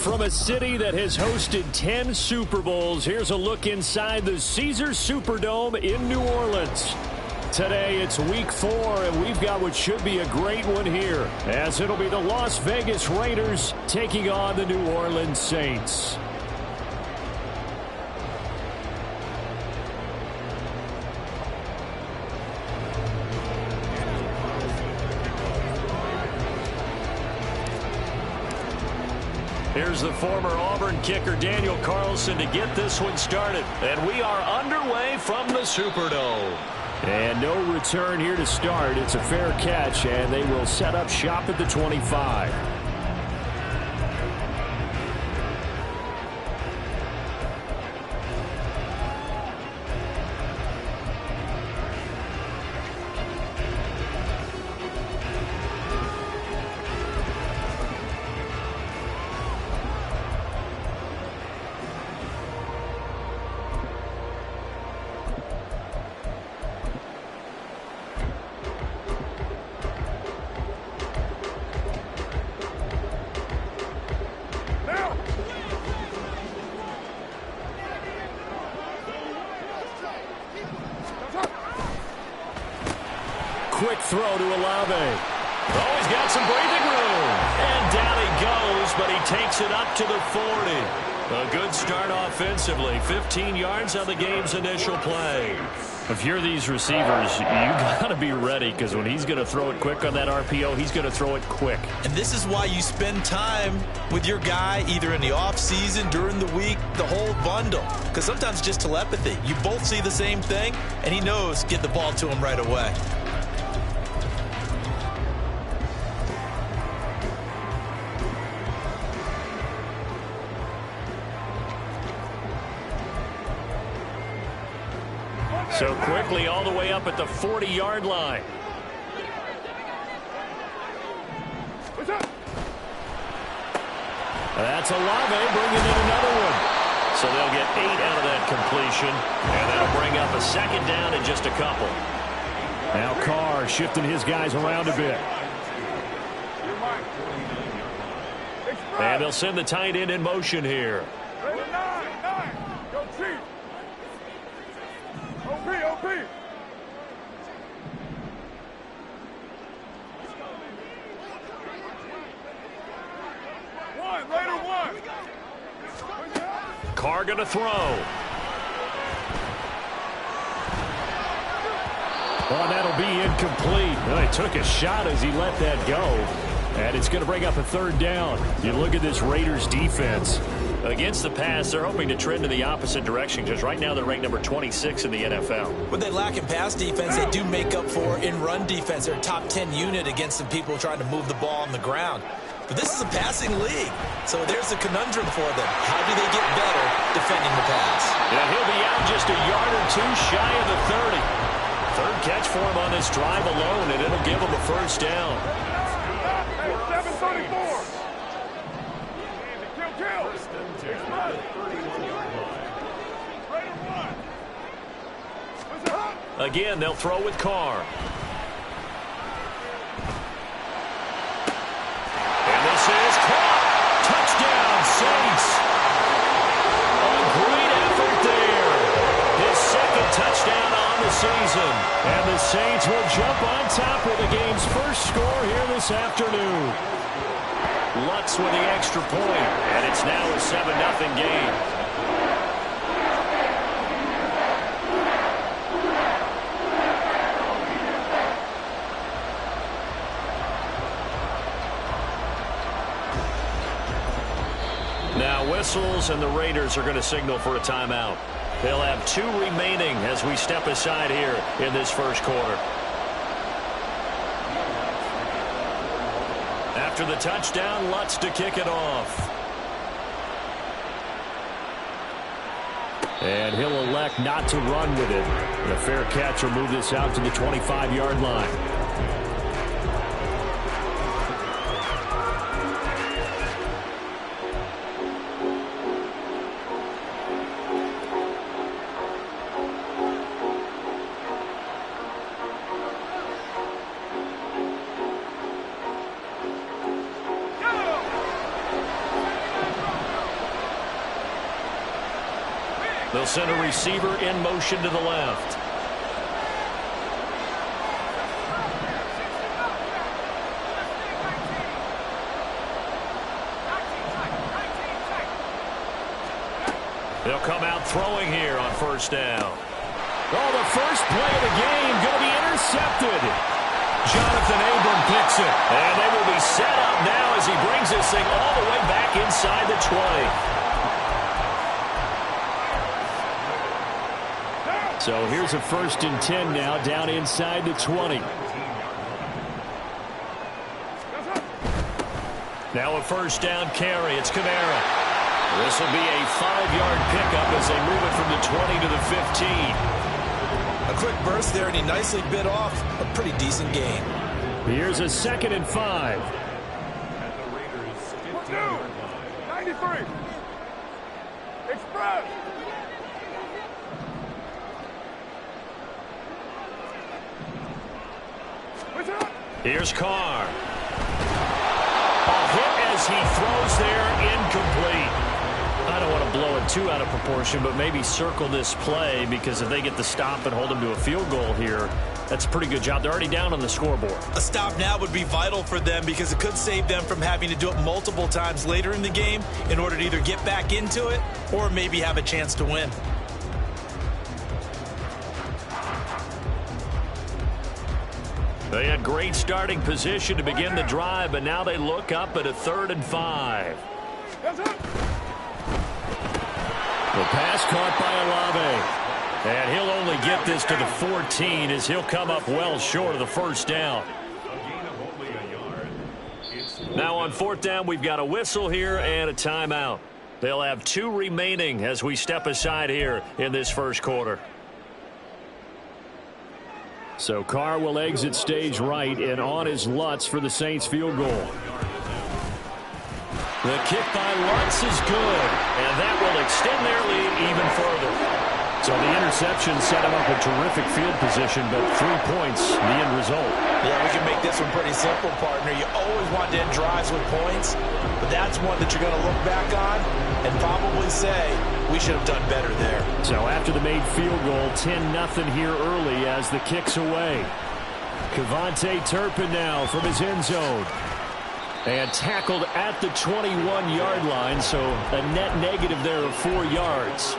From a city that has hosted 10 Super Bowls, here's a look inside the Caesars Superdome in New Orleans. Today, it's week 4, and we've got what should be a great one here, as it'll be the Las Vegas Raiders taking on the New Orleans Saints. Here's the former Auburn kicker Daniel Carlson to get this one started. And we are underway from the Superdome. And no return here to start. It's a fair catch, and they will set up shop at the 25. Quick throw to Olave. Oh, he's got some breathing room. And down he goes, but he takes it up to the 40. A good start offensively. 15 yards on the game's initial play. If you're these receivers, you got to be ready, because when he's going to throw it quick on that RPO, he's going to throw it quick. And this is why you spend time with your guy, either in the offseason, during the week, the whole bundle. Because sometimes it's just telepathy. You both see the same thing, and he knows get the ball to him right away. So quickly all the way up at the 40-yard line. That's Olave bringing in another one. So they'll get 8 out of that completion, and that'll bring up a second down in just a couple. Now Carr shifting his guys around a bit. And they'll send the tight end in motion here. Carr going to throw. Oh, that'll be incomplete. Well, he took a shot as he let that go. And it's going to bring up a third down. You look at this Raiders defense. Against the pass, they're hoping to trend in the opposite direction, because right now they're ranked number 26 in the NFL. What they lack in pass defense, they do make up for in run defense. They're a top 10 unit against some people trying to move the ball on the ground. But this is a passing league, so there's a conundrum for them. How do they get better defending the pass? Yeah, he'll be out just a yard or two shy of the 30. Third catch for him on this drive alone, and it'll give him a first down. 7:34. Again, they'll throw with Carr. And this is caught. Touchdown, Saints. A great effort there. His second touchdown on the season. And the Saints will jump on top with the game's first score here this afternoon. Lutz with the extra point, and it's now a 7-0 game. Now whistles, and the Raiders are going to signal for a timeout. They'll have 2 remaining as we step aside here in this first quarter. After the touchdown, Lutz to kick it off. And he'll elect not to run with it. And a fair catch will move this out to the 25-yard line. send a receiver in motion to the left. They'll come out throwing here on first down. Oh, the first play of the game going to be intercepted. Jonathan Abram picks it. And they will be set up now as he brings this thing all the way back inside the 20. So here's a 1st and 10 now down inside the 20. Now a first down carry. It's Kamara. This will be a 5-yard pickup as they move it from the 20 to the 15. A quick burst there, and he nicely bit off a pretty decent gain. Here's a 2nd and 5. At the Raiders' 15-yard line. 93. Express. Here's Carr. A hit as he throws there, incomplete. I don't want to blow it too out of proportion, but maybe circle this play, because if they get the stop and hold them to a field goal here, that's a pretty good job. They're already down on the scoreboard. A stop now would be vital for them because it could save them from having to do it multiple times later in the game in order to either get back into it or maybe have a chance to win. They had great starting position to begin the drive, but now they look up at a 3rd and 5. The pass caught by Olave. And he'll only get this to the 14 as he'll come up well short of the first down. Now on 4th down, we've got a whistle here and a timeout. They'll have 2 remaining as we step aside here in this first quarter. So Carr will exit stage right, and on is Lutz for the Saints field goal. The kick by Lutz is good, and that will extend their lead even further. So the interception set him up a terrific field position, but 3 points, the end result. Yeah, we can make this one pretty simple, partner. You always want to end drives with points, but that's one that you're going to look back on and probably say, we should have done better there. So after the made field goal, 10-0 here early as the kick's away. Kevontae Turpin now from his end zone. And tackled at the 21-yard line, so a net negative there of 4 yards.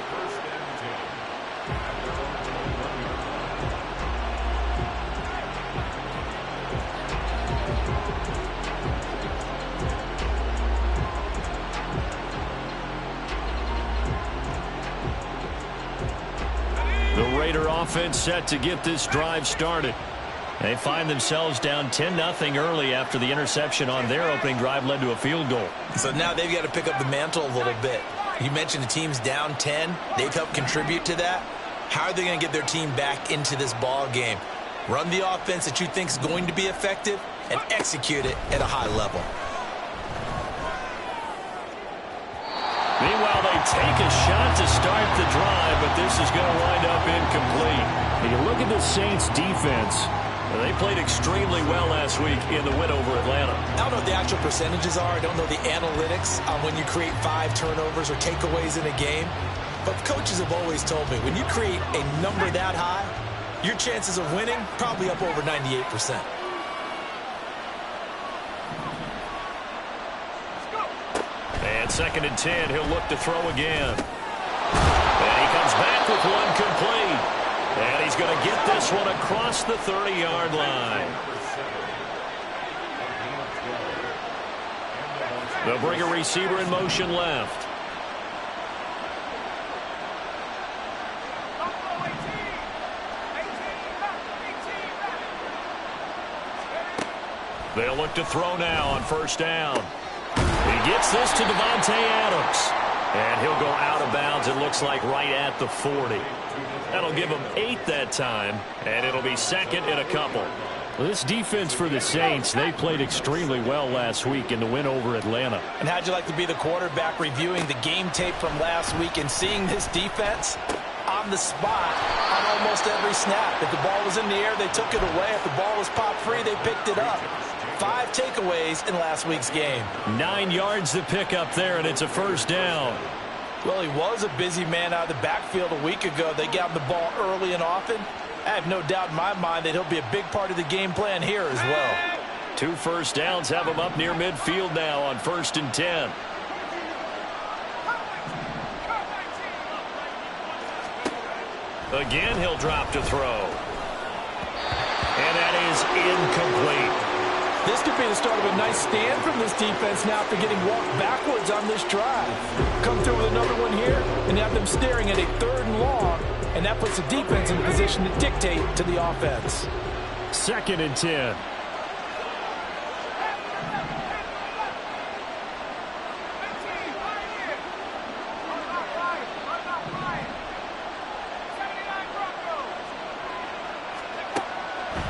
The Raider offense set to get this drive started. They find themselves down 10-0 early after the interception on their opening drive led to a field goal. So now they've got to pick up the mantle a little bit. You mentioned the team's down 10. They've helped contribute to that. How are they going to get their team back into this ball game? Run the offense that you think is going to be effective and execute it at a high level. Meanwhile, they take a shot to start the drive, but this is going to wind up incomplete. You look at the Saints defense. They played extremely well last week in the win over Atlanta. I don't know what the actual percentages are. I don't know the analytics on when you create 5 turnovers or takeaways in a game. But coaches have always told me, when you create a number that high, your chances of winning probably up over 98%. And 2nd and 10, he'll look to throw again. And he comes back with one complete. And he's going to get this one across the 30-yard line. They'll bring a receiver in motion left. They'll look to throw now on first down. He gets this to Davante Adams. And he'll go out of bounds, it looks like, right at the 40. That'll give him 8 that time, and it'll be 2nd and a couple. Well, this defense for the Saints, they played extremely well last week in the win over Atlanta. And how'd you like to be the quarterback reviewing the game tape from last week and seeing this defense on the spot on almost every snap? If the ball was in the air, they took it away. If the ball was popped free, they picked it up. 5 takeaways in last week's game. 9 yards to pick up there, and it's a first down. Well, he was a busy man out of the backfield a week ago. They got him the ball early and often. I have no doubt in my mind that he'll be a big part of the game plan here as well. 2 first downs have him up near midfield now on 1st and 10. Again, he'll drop to throw. And that is incomplete. This could be the start of a nice stand from this defense now after getting walked backwards on this drive. Come through with another one here and have them staring at a 3rd and long, and that puts the defense in a position to dictate to the offense. 2nd and 10.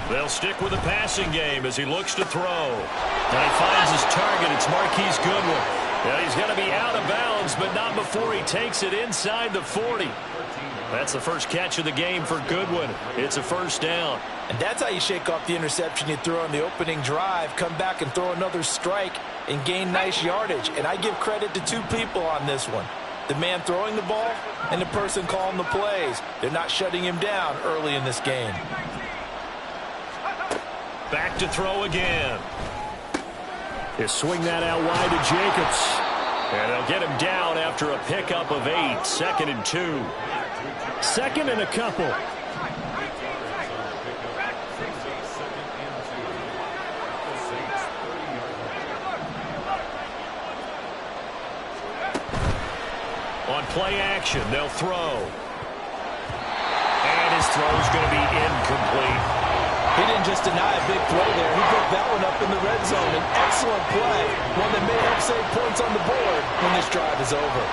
They'll stick with the passing game as he looks to throw. And he finds his target. It's Marquise Goodwin. Yeah, he's going to be out of bounds, but not before he takes it inside the 40. That's the first catch of the game for Goodwin. It's a 1st down. And that's how you shake off the interception you threw on the opening drive, come back and throw another strike and gain nice yardage. And I give credit to 2 people on this one. The man throwing the ball and the person calling the plays. They're not shutting him down early in this game. Back to throw again. He'll swing that out wide to Jacobs. And they'll get him down after a pickup of 8. 2nd and 2. 2nd and a couple. On play action, they'll throw. And his throw's going to be incomplete. He didn't just deny a big throw there. He put that one up in the red zone. An excellent play. One that may help save points on the board when this drive is over.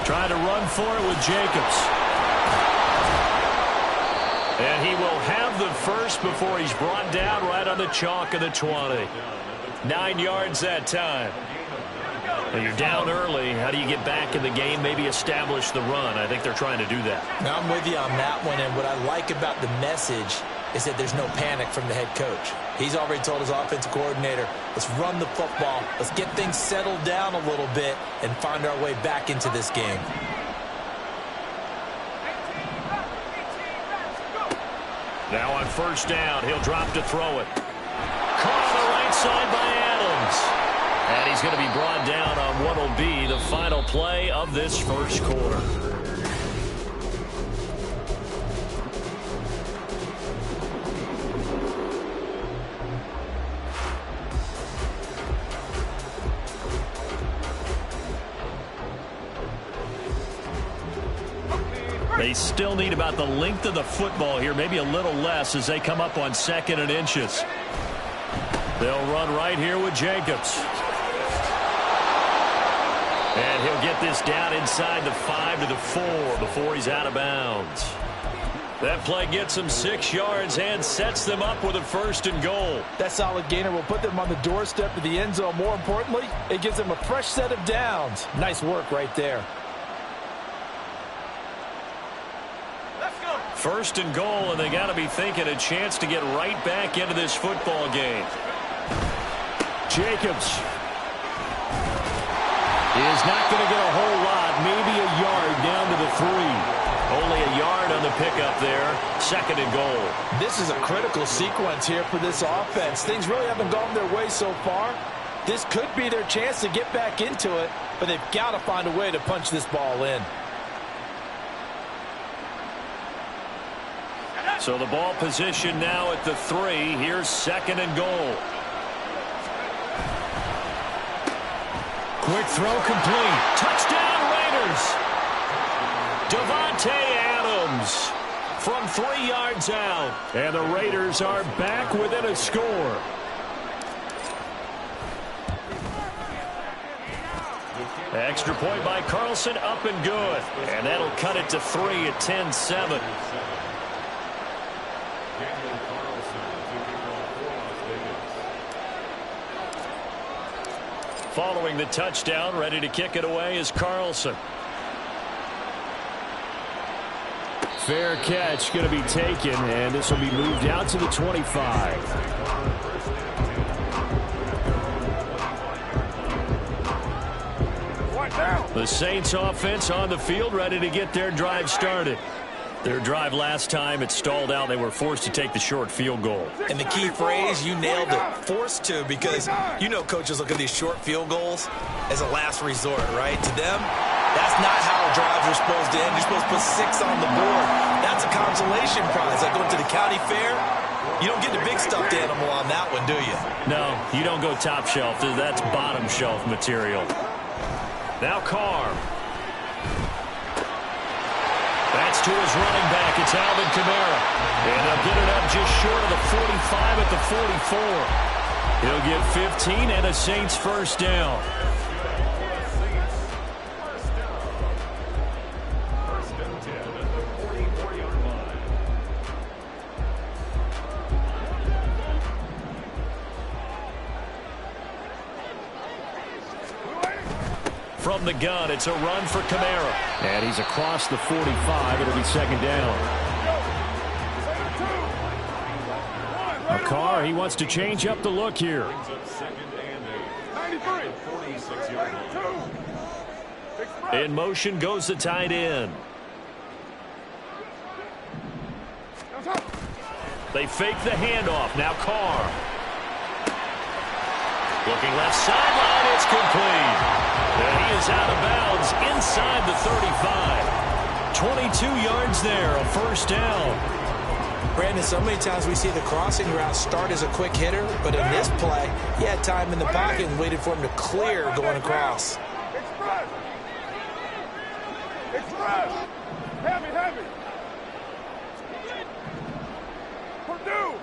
Trying to run for it with Jacobs. And he will have the first before he's brought down right on the chalk of the 20. 9 yards that time. Well, you're down early. How do you get back in the game? Maybe establish the run. I think they're trying to do that. Now, I'm with you on that one, and what I like about the message is that there's no panic from the head coach. He's already told his offensive coordinator, let's run the football, let's get things settled down a little bit and find our way back into this game. Now on 1st down, he'll drop to throw it. Caught on the right side by Adams. And he's going to be brought down on what will be the final play of this 1st quarter. They still need about the length of the football here, maybe a little less as they come up on 2nd and inches. They'll run right here with Jacobs. And he'll get this down inside the 5 to the 4 before he's out of bounds. That play gets him 6 yards and sets them up with a 1st and goal. That solid gainer will put them on the doorstep of the end zone. More importantly, it gives them a fresh set of downs. Nice work right there. 1st and goal, and they got to be thinking a chance to get right back into this football game. Jacobs is not going to get a whole lot, maybe a yard down to the 3. Only a yard on the pickup there. 2nd and goal. This is a critical sequence here for this offense. Things really haven't gone their way so far. This could be their chance to get back into it, but they've got to find a way to punch this ball in. So the ball position now at the 3. Here's 2nd and goal. Quick throw complete. Touchdown Raiders. Davante Adams from 3 yards out. And the Raiders are back within a score. Extra point by Carlson, up and good. And that'll cut it to 3 at 10-7. Following the touchdown, ready to kick it away is Carlson. Fair catch going to be taken, and this will be moved out to the 25. The Saints offense on the field, ready to get their drive started. Their drive last time, it stalled out. They were forced to take the short field goal. And the key phrase, you nailed it, forced to, because you know coaches look at these short field goals as a last resort, right? To them, that's not how drives are supposed to end. You're supposed to put 6 on the board. That's a consolation prize. Like going to the county fair, you don't get the big stuffed animal on that one, do you? No, you don't go top shelf. That's bottom shelf material. Now Carr. That's to his running back. It's Alvin Kamara. And they'll get it up just short of the 45 at the 44. He'll get 15 and a Saints first down. From the gun, it's a run for Kamara. And he's across the 45. It'll be second down. Carr, he wants to change up the look here. In motion goes the tight end. They fake the handoff. Now Carr. Looking left sideline, it's complete. And he is out of bounds inside the 35. 22 yards there, a first down. Brandon, so many times we see the crossing route start as a quick hitter, but in this play, he had time in the pocket and waited for him to clear going across. Express! Heavy! Purdue!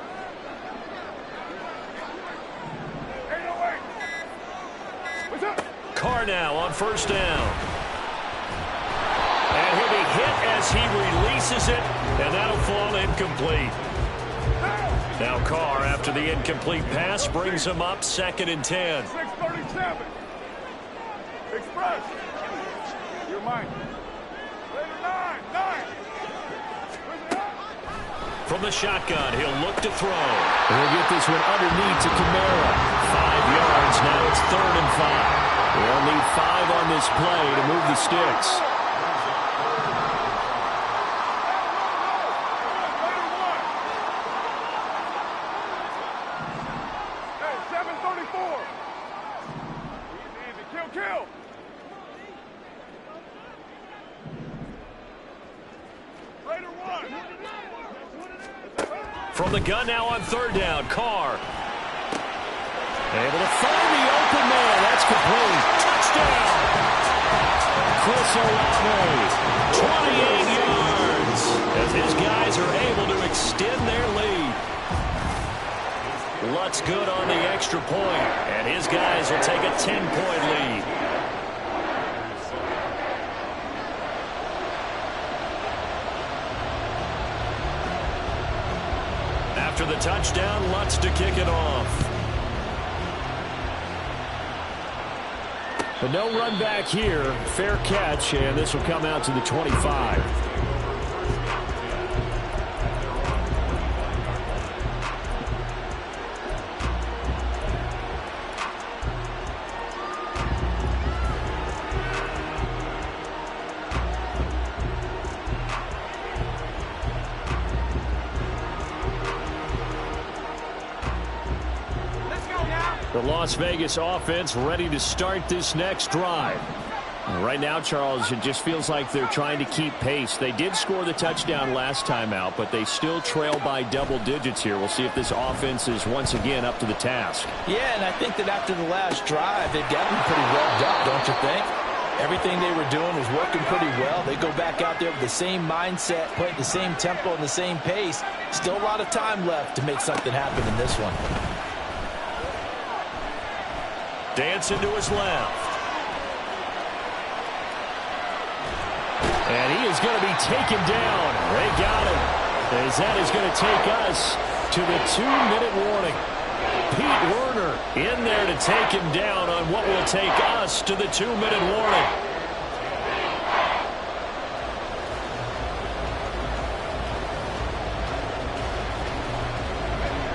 808! What's up? Carr now on first down. And he'll be hit as he releases it, and that'll fall incomplete. Now Carr, after the incomplete pass, brings him up second and 10. 637. Express. You're mine. Later 9. From the shotgun, he'll look to throw. He'll get this one underneath to Kamara. 5 yards, now it's third and 5. They'll need 5 on this play to move the sticks. Hey, 734. Easy. Kill. Later 1. From the gun now on third down, Carr. Able to find the open man. That's complete. Touchdown. Chris Olave, 28 yards, as his guys are able to extend their lead. Lutz good on the extra point, and his guys will take a 10-point lead. After the touchdown, Lutz to kick it off. But no run back here. Fair catch, and this will come out to the 25. The Las Vegas offense ready to start this next drive. Right now, Charles, it just feels like they're trying to keep pace. They did score the touchdown last time out, but they still trail by double digits here. We'll see if this offense is once again up to the task. Yeah, and I think that after the last drive, they've got them pretty revved up, don't you think? Everything they were doing was working pretty well. They go back out there with the same mindset, playing the same tempo and the same pace. Still a lot of time left to make something happen in this one. Dancing to his left. And he is going to be taken down. They got him. As that is going to take us to the 2-minute warning. Pete Werner in there to take him down on what will take us to the 2-minute warning.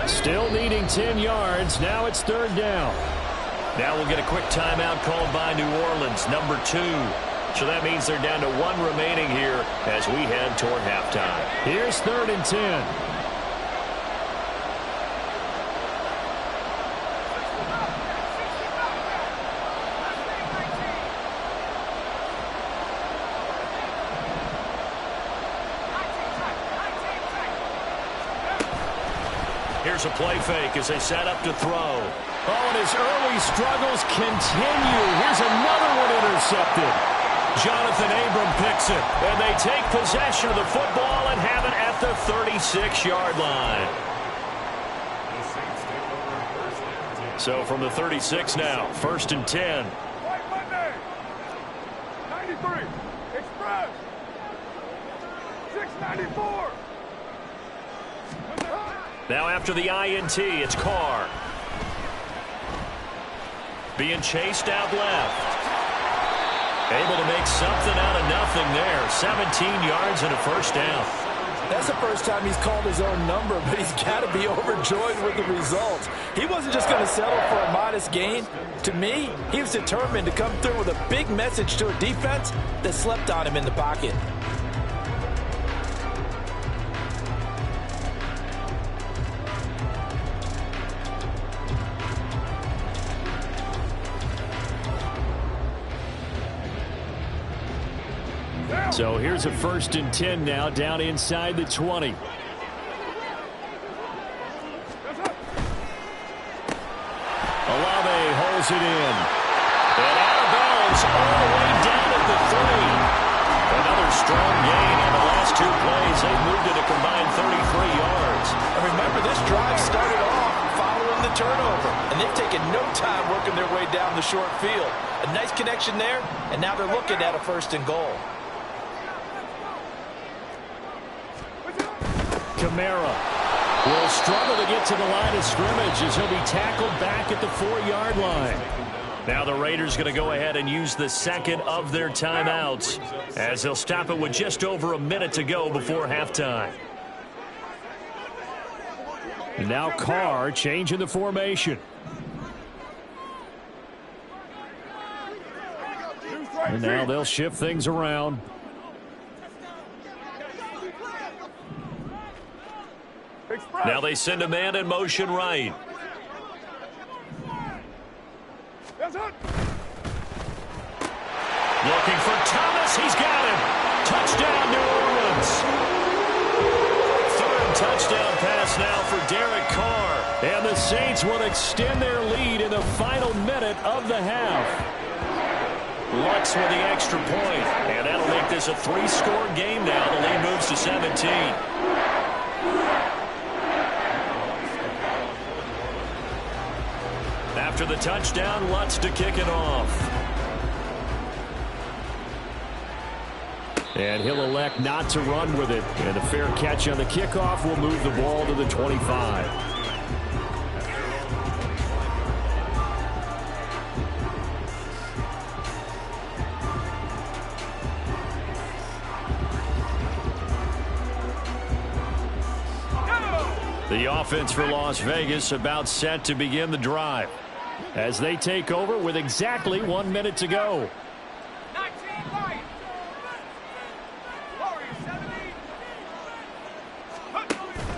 Still needing 10 yards. Now it's third down. Now we'll get a quick timeout called by New Orleans, number 2. So that means they're down to 1 remaining here as we head toward halftime. Here's third and 10. Here's a play fake as they set up to throw. Oh, and his early struggles continue. Here's another one intercepted. Jonathan Abram picks it, and they take possession of the football and have it at the 36-yard line. So from the 36 now, first and 10. White Monday. 93. Express. 694. Now after the INT, it's Carr. Being chased out left. Able to make something out of nothing there. 17 yards and a first down. That's the first time he's called his own number, but he's got to be overjoyed with the result. He wasn't just going to settle for a modest gain. To me, he was determined to come through with a big message to a defense that slept on him in the pocket. So here's a first and 10 now, down inside the 20. Olave holds it in. And out of bounds all the way down at the 3. Another strong gain on the last 2 plays. They've moved it a combined 33 yards. And remember, this drive started off following the turnover, and they've taken no time working their way down the short field. A nice connection there, and now they're looking at a first and goal. Kamara will struggle to get to the line of scrimmage as he'll be tackled back at the 4-yard line. Now the Raiders going to go ahead and use the second of their timeouts as they'll stop it with just over a minute to go before halftime. And now Carr changing the formation. And now they'll shift things around. Now they send a man in motion right. Looking for Thomas. He's got him. Touchdown, New Orleans. Third touchdown pass now for Derek Carr. And the Saints will extend their lead in the final minute of the half. Lutz with the extra point. And that'll make this a 3-score game now. The lead moves to 17. After the touchdown, Lutz to kick it off. And he'll elect not to run with it. And a fair catch on the kickoff will move the ball to the 25. The offense for Las Vegas about set to begin the drive as they take over with exactly 1 minute to go.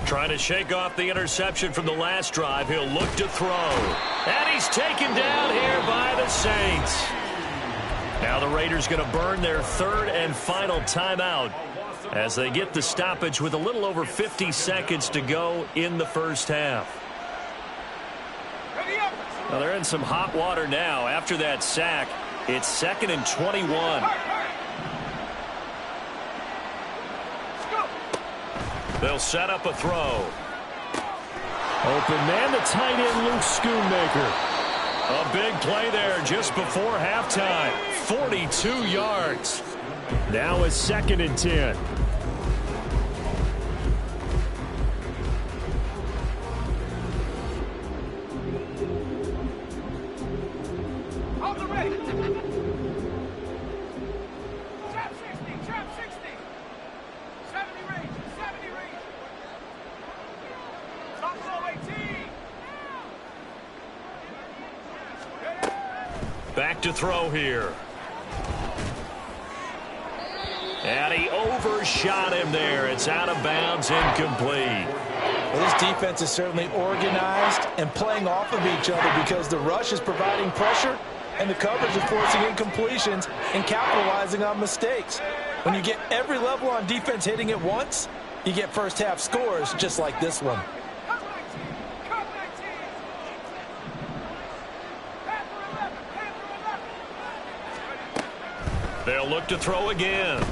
Trying to shake off the interception from the last drive. He'll look to throw. And he's taken down here by the Saints. Now the Raiders going to burn their third and final timeout as they get the stoppage with a little over 50 seconds to go in the first half. Well, they're in some hot water now. After that sack, it's 2nd and 21. They'll set up a throw. Open man, the tight end, Luke Schoonmaker. A big play there just before halftime. 42 yards. Now it's 2nd and 10. Back to throw here. And he overshot him there. It's out of bounds, incomplete. Well, this defense is certainly organized and playing off of each other because the rush is providing pressure and the coverage is forcing incompletions and capitalizing on mistakes. When you get every level on defense hitting at once, you get first half scores just like this one. They'll look to throw again.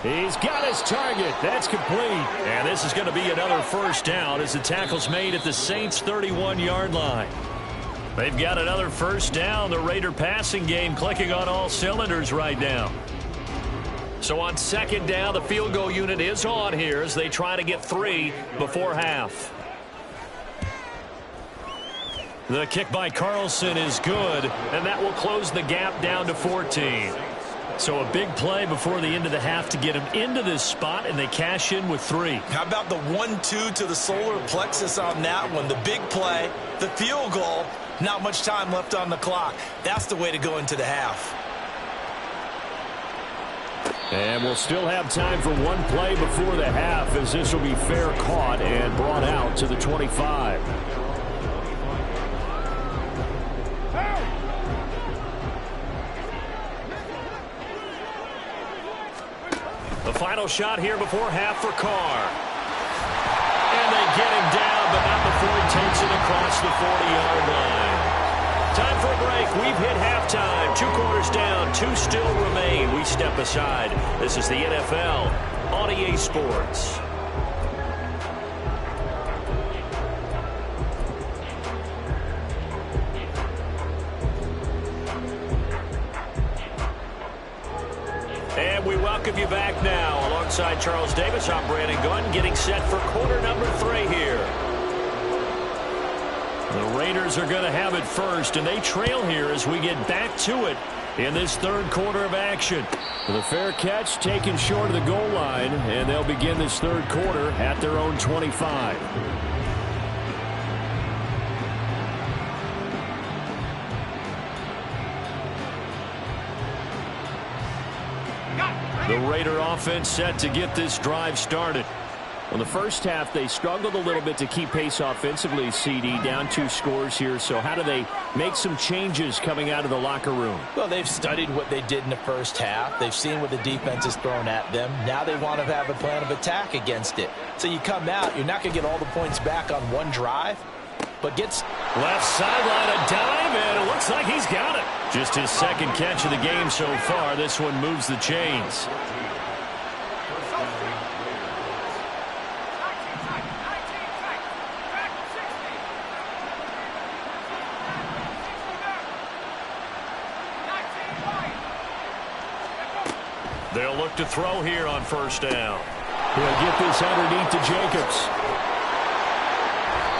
He's got his target. That's complete. And this is going to be another first down as the tackle's made at the Saints' 31-yard line. They've got another first down. The Raider passing game clicking on all cylinders right now. So on second down, the field goal unit is on here as they try to get 3 before half. The kick by Carlson is good, and that will close the gap down to 14. So a big play before the end of the half to get him into this spot, and they cash in with 3. How about the 1-2 to the solar plexus on that one? The big play, the field goal, not much time left on the clock. That's the way to go into the half. And we'll still have time for one play before the half as this will be fair caught and brought out to the 25. The final shot here before half for Carr. And they get him down, but not before he takes it across the 40-yard line. Time for a break. We've hit halftime. 2 quarters down, 2 still remain. We step aside. This is the NFL on EA Sports. And we welcome you back now. Alongside Charles Davis, I'm Brandon Gunn, getting set for quarter number 3 here. The Raiders are going to have it first, and they trail here as we get back to it in this third quarter of action. With a fair catch taken short of the goal line, and they'll begin this third quarter at their own 25. The Raider offense set to get this drive started. In the first half, they struggled a little bit to keep pace offensively, CD, down 2 scores here. So how do they make some changes coming out of the locker room? Well, they've studied what they did in the first half. They've seen what the defense has thrown at them. Now they want to have a plan of attack against it. So you come out, you're not going to get all the points back on one drive, but gets left sideline, a dive, and it looks like he's got it. Just his second catch of the game so far. This one moves the chains. They'll look to throw here on first down. He'll get this underneath to Jacobs.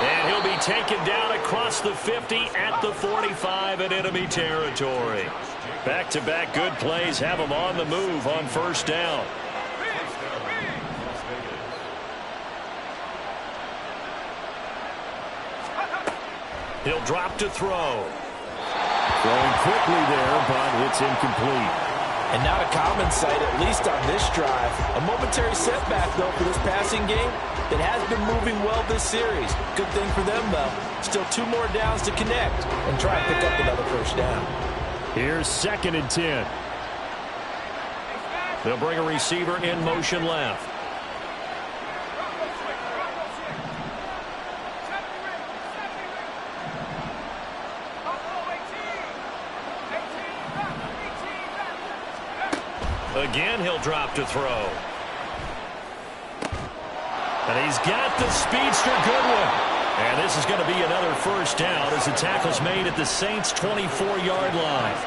And he'll be taken down across the 50 at the 45 in enemy territory. Back-to-back good plays have him on the move on first down. He'll drop to throw. Throwing quickly there, but it's incomplete. And not a common sight, at least on this drive. A momentary setback, though, for this passing game that has been moving well this series. Good thing for them, though. Still 2 more downs to connect and try and pick up another first down. Here's 2nd and 10. They'll bring a receiver in motion left. Again, he'll drop to throw. And he's got the speedster Goodwin. And this is going to be another first down as the tackle's made at the Saints' 24-yard line.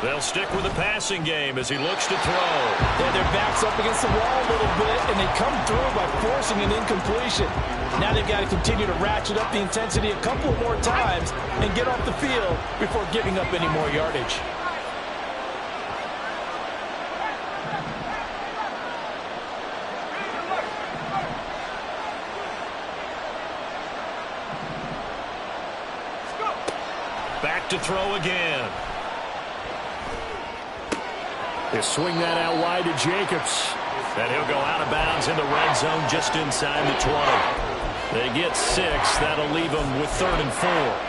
They'll stick with the passing game as he looks to throw. Yeah, their back's up against the wall a little bit, and they come through by forcing an incompletion. Now they've got to continue to ratchet up the intensity a couple more times and get off the field before giving up any more yardage. look to throw again. They swing that out wide to Jacobs. And he'll go out of bounds in the red zone just inside the 20. They get 6. That'll leave them with 3rd and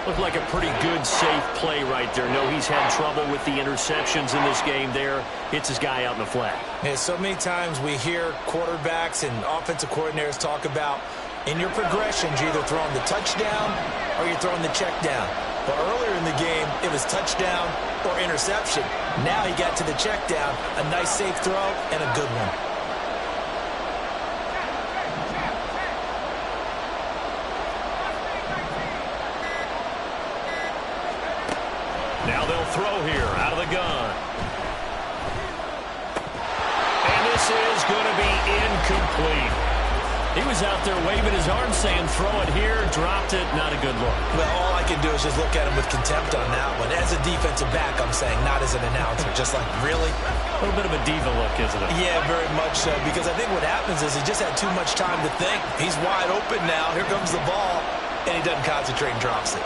4. Looked like a pretty good, safe play right there. No, he's had trouble with the interceptions in this game there. Hits his guy out in the flat. Yeah, so many times we hear quarterbacks and offensive coordinators talk about in your progressions, you're either throwing the touchdown or you're throwing the check down. But earlier in the game, it was touchdown or interception. Now he got to the check down, a nice safe throw and a good one. Now they'll throw here out of the gun. And this is going to be incomplete. He was out there waving his arm saying throw it here, dropped it, not a good look. Well, all I can do is just look at him with contempt on that one. As a defensive back, I'm saying, not as an announcer. Just like, really? A little bit of a diva look, isn't it? Yeah, very much so, because I think what happens is he just had too much time to think. He's wide open now. Here comes the ball, and he doesn't concentrate and drops it.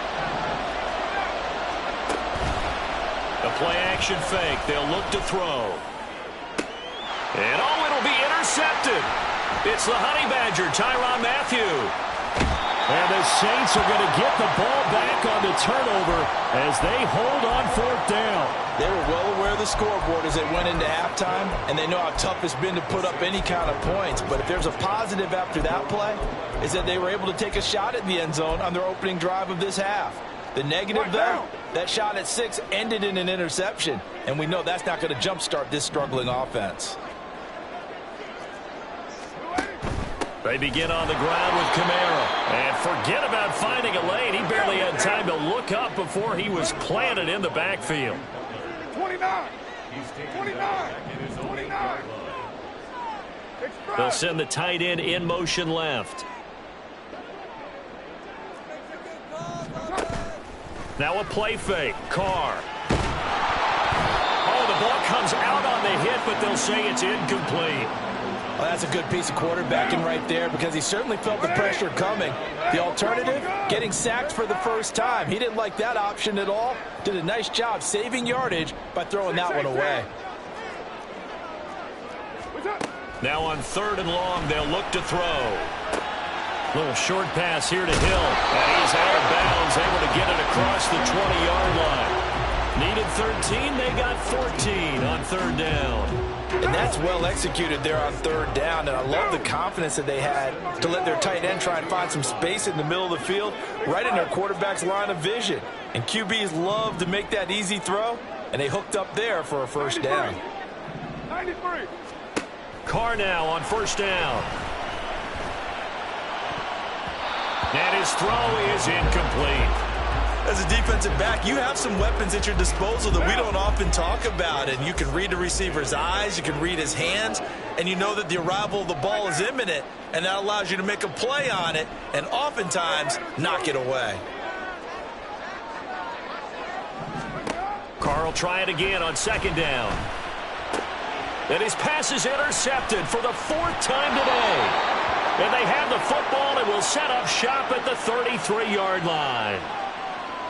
The play-action fake. They'll look to throw. And, oh, it'll be intercepted. It's the Honey Badger, Tyrann Mathieu. And the Saints are going to get the ball back on the turnover as they hold on 4th down. They were well aware of the scoreboard as they went into halftime, and they know how tough it's been to put up any kind of points. But if there's a positive after that play, is that they were able to take a shot at the end zone on their opening drive of this half. The negative, though, that shot at 6 ended in an interception, and we know that's not going to jumpstart this struggling offense. They begin on the ground with Kamara. And forget about finding a lane. He barely had time to look up before he was planted in the backfield. 29. 29. 29. They'll send the tight end in motion left. Now a play fake. Carr. Oh, the ball comes out on the hit, but they'll say it's incomplete. Well, that's a good piece of quarterbacking right there because he certainly felt the pressure coming. The alternative, getting sacked for the first time. He didn't like that option at all. Did a nice job saving yardage by throwing that one away. Now on 3rd and long, they'll look to throw. Little short pass here to Hill. And he's out of bounds, able to get it across the 20-yard line. Needed 13, they got 14 on 3rd down. And that's well executed there on 3rd down. And I love the confidence that they had to let their tight end try and find some space in the middle of the field, right in their quarterback's line of vision. And QBs love to make that easy throw, and they hooked up there for a 1st down. 93. Carr now on 1st down. And his throw is incomplete. As a defensive back, you have some weapons at your disposal that we don't often talk about. And you can read the receiver's eyes, you can read his hands, and you know that the arrival of the ball is imminent, and that allows you to make a play on it and oftentimes knock it away. Carr will try it again on 2nd down. And his pass is intercepted for the 4th time today. And they have the football and will set up shop at the 33-yard line.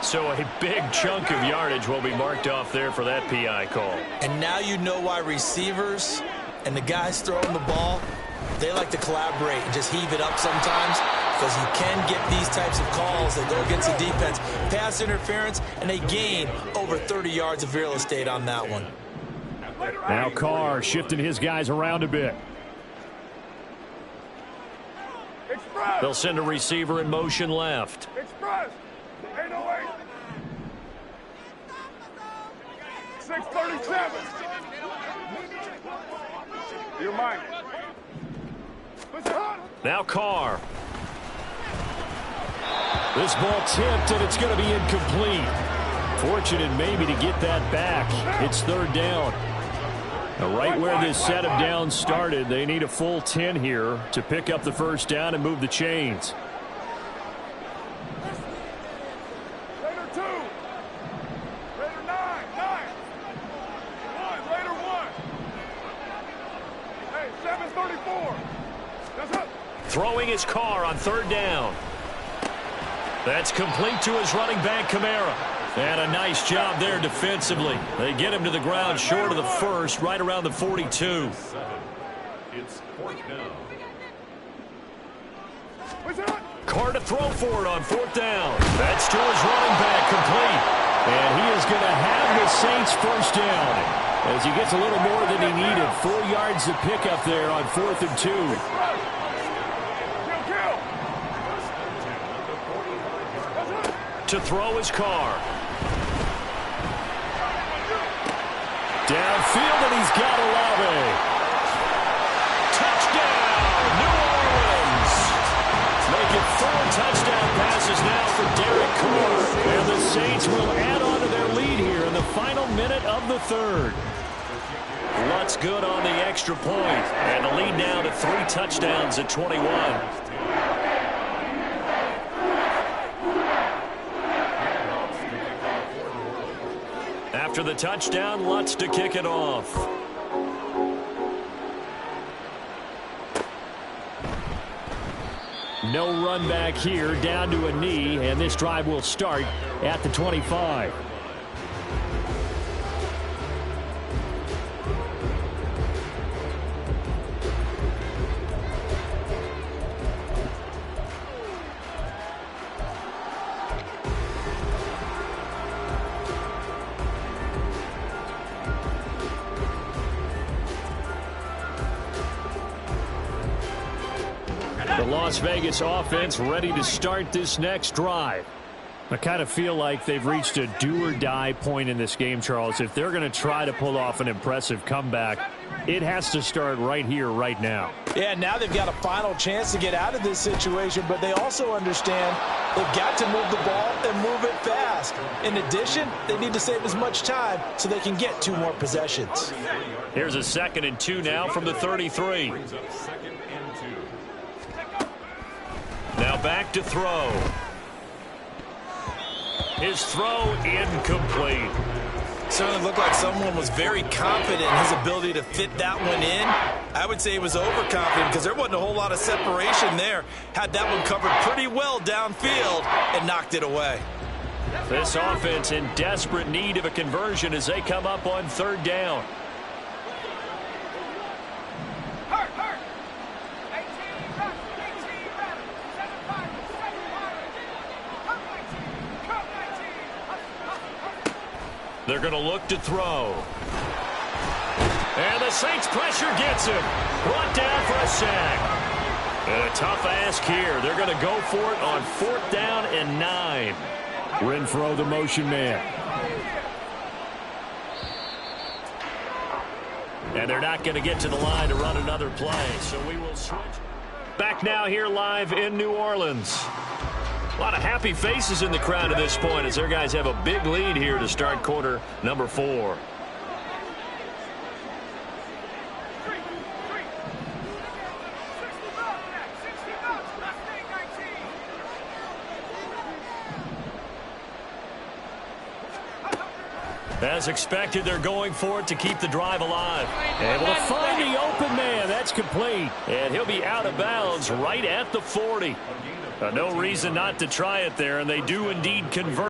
So a big chunk of yardage will be marked off there for that PI call. And now you know why receivers and the guys throwing the ball, they like to collaborate and just heave it up sometimes, because you can get these types of calls that go against the defense. Pass interference, and they gain over 30 yards of real estate on that one. Now Carr shifting his guys around a bit. Express. They'll send a receiver in motion left. Express. 808. 637. You're mine. Now Carr. This ball tipped, and it's going to be incomplete. Fortunate maybe to get that back. It's 3rd down. Now right where this set of downs started, they need a full 10 here to pick up the 1st down and move the chains. Raider 2. Raider 9. 1. Raider 1. Hey, 734. That's up. Throwing his Carr on 3rd down. That's complete to his running back, Kamara. And a nice job there defensively. They get him to the ground short of the first, right around the 42. It's fourth down. Carr to throw for it on fourth down. That's to his running back, complete. And he is going to have the Saints first down as he gets a little more than he needed. 4 yards to pick up there on 4th and 2. To throw his Carr. Downfield, and he's got Olave. Touchdown, New Orleans. Make it 4 touchdown passes now for Derek Carr. And the Saints will add on to their lead here in the final minute of the third. Lutz good on the extra point. And the lead now to 3 touchdowns at 21. After the touchdown, Lutz to kick it off. No run back here, down to a knee, and this drive will start at the 25. The Las Vegas offense ready to start this next drive. I kind of feel like they've reached a do-or-die point in this game, Charles. If they're going to try to pull off an impressive comeback, it has to start right here, right now. Yeah, now they've got a final chance to get out of this situation, but they also understand they've got to move the ball and move it fast. In addition, they need to save as much time so they can get 2 more possessions. Here's a 2nd and 2 now from the 33. Now back to throw. His throw incomplete. Certainly looked like someone was very confident in his ability to fit that one in. I would say he was overconfident because there wasn't a whole lot of separation there. Had that one covered pretty well downfield and knocked it away. This offense in desperate need of a conversion as they come up on 3rd down. They're going to look to throw. And the Saints pressure gets him. Brought down for a sack. And a tough ask here. They're going to go for it on 4th down and 9. Renfro, the motion man. And they're not going to get to the line to run another play. So we will switch. Back now here live in New Orleans. A lot of happy faces in the crowd at this point as their guys have a big lead here to start quarter number 4. As expected, they're going for it to keep the drive alive. Able to find the open man. That's complete. And he'll be out of bounds right at the 40. No reason not to try it there, and they do indeed convert.